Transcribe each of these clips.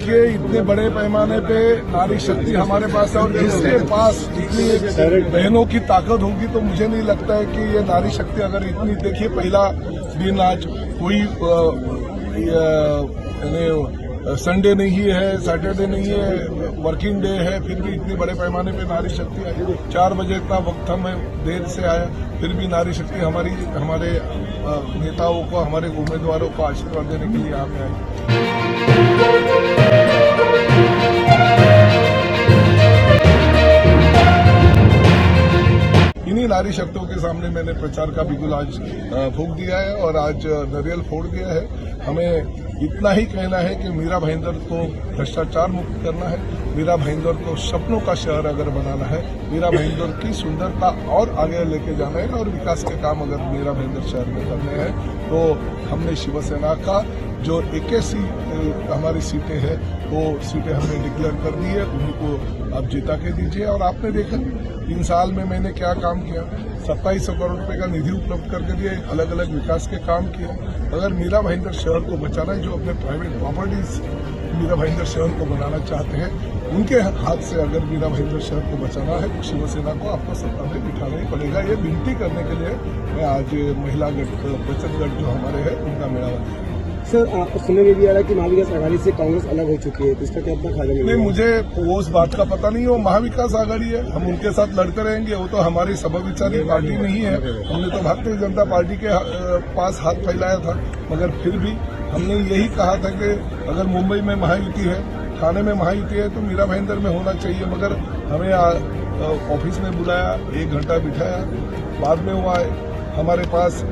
देखिए, इतने बड़े पैमाने पे नारी शक्ति हमारे पास है और जिसके पास इतनी बहनों की ताकत होगी तो मुझे नहीं लगता है कि ये नारी शक्ति अगर इतनी, देखिए पहला दिन आज कोई संडे नहीं है, सैटरडे नहीं है, वर्किंग डे है, फिर भी इतने बड़े पैमाने पे नारी शक्ति आई। 4 बजे इतना वक्त मैं देर से आया, फिर भी नारी शक्ति हमारे नेताओं को, हमारे उम्मीदवारों को आशीर्वाद देने के लिए यहाँ पे आई। इन्हीं नारी शक्तियों के सामने मैंने प्रचार का बिगुल आज फूंक दिया है और आज नारियल फोड़ दिया है। हमें इतना ही कहना है कि मीरा भाईंदर को भ्रष्टाचार मुक्त करना है, मीरा भाईंदर को सपनों का शहर अगर बनाना है, मीरा भाईंदर की सुंदरता और आगे लेके जाना है और विकास के काम अगर मीरा भाईंदर शहर में करने हैं तो हमने शिवसेना का जो 81 हमारी सीटें हैं वो सीटें हमने डिक्लेयर कर दी है, उन्हीं को आप जिता के दीजिए। और आपने देखा 3 साल में मैंने क्या काम किया, 2700 करोड़ रुपए का निधि उपलब्ध करके दिया, अलग अलग विकास के काम किए। अगर मीरा भाईंदर शहर को बचाना है, जो अपने प्राइवेट प्रॉपर्टीज मीरा भाईंदर शहर को बनाना चाहते हैं, उनके हाथ से अगर मीरा भाईंदर शहर को बचाना है तो शिवसेना को आपको सत्ता में बिठाना ही पड़ेगा। ये विनती करने के लिए मैं आज महिला बचत गठ जो हमारे है उनका मेळावा दिया। सर, सुनने में भी आ रहा है कि महाविकास आघाड़ी से कांग्रेस अलग हो चुकी है, तो इसका क्या अपना फायदा नहीं, मुझे वो उस बात का पता नहीं है। वो महाविकास आघाड़ी है, हम उनके साथ लड़ते रहेंगे। वो तो हमारी समविचारी पार्टी नहीं है। हमने तो भारतीय जनता पार्टी के पास हाथ फैलाया था, मगर फिर भी हमने यही कहा था कि अगर मुंबई में महायुति है, ठाणे में महायुति है तो मीरा भाईंदर में होना चाहिए। मगर हमें ऑफिस में बुलाया, 1 घंटा बिठाया, बाद में वो आए, हमारे पास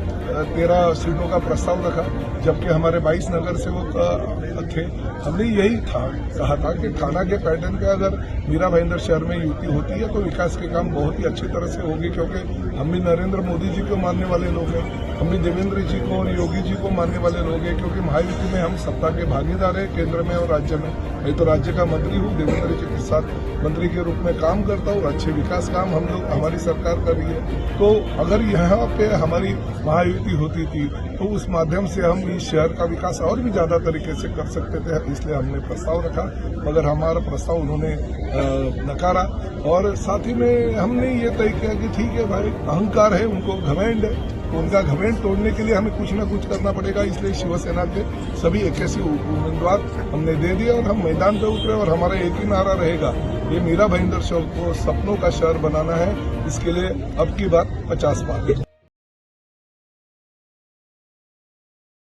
13 सीटों का प्रस्ताव रखा, जबकि हमारे 22 नगर सेवक थे। हमने यही कहा था कि ठाणा के पैटर्न पे अगर मीरा भाईंदर शहर में युति होती है तो विकास के काम बहुत ही अच्छी तरह से होगी, क्योंकि हम भी नरेंद्र मोदी जी को मानने वाले लोग हैं, हम भी देवेंद्र जी को और योगी जी को मानने वाले लोग हैं, क्योंकि महायुति में हम सत्ता के भागीदार हैं केंद्र में और राज्य में। मैं तो राज्य का मंत्री हूँ, देवेंद्र जी के साथ मंत्री के रूप में काम करता हूँ। अच्छे विकास काम हमारी सरकार कर रही है। तो अगर यहाँ पे हमारी महायुति होती थी तो उस माध्यम से हम इस शहर का विकास और भी ज्यादा तरीके से कर सकते थे, इसलिए हमने प्रस्ताव रखा। मगर हमारा प्रस्ताव उन्होंने नकारा और साथ ही में हमने ये तय किया कि ठीक है भाई, अहंकार है, उनको घमंड है, तो उनका घमंड तोड़ने के लिए हमें कुछ न कुछ करना पड़ेगा। इसलिए शिवसेना के सभी 81 उम्मीदवार हमने दे दिए और हम मैदान पे उतरे और हमारा एक ही नारा रहेगा, ये मीरा भाईंदर शहर को सपनों का शहर बनाना है। इसके लिए अब की बात 50 बार।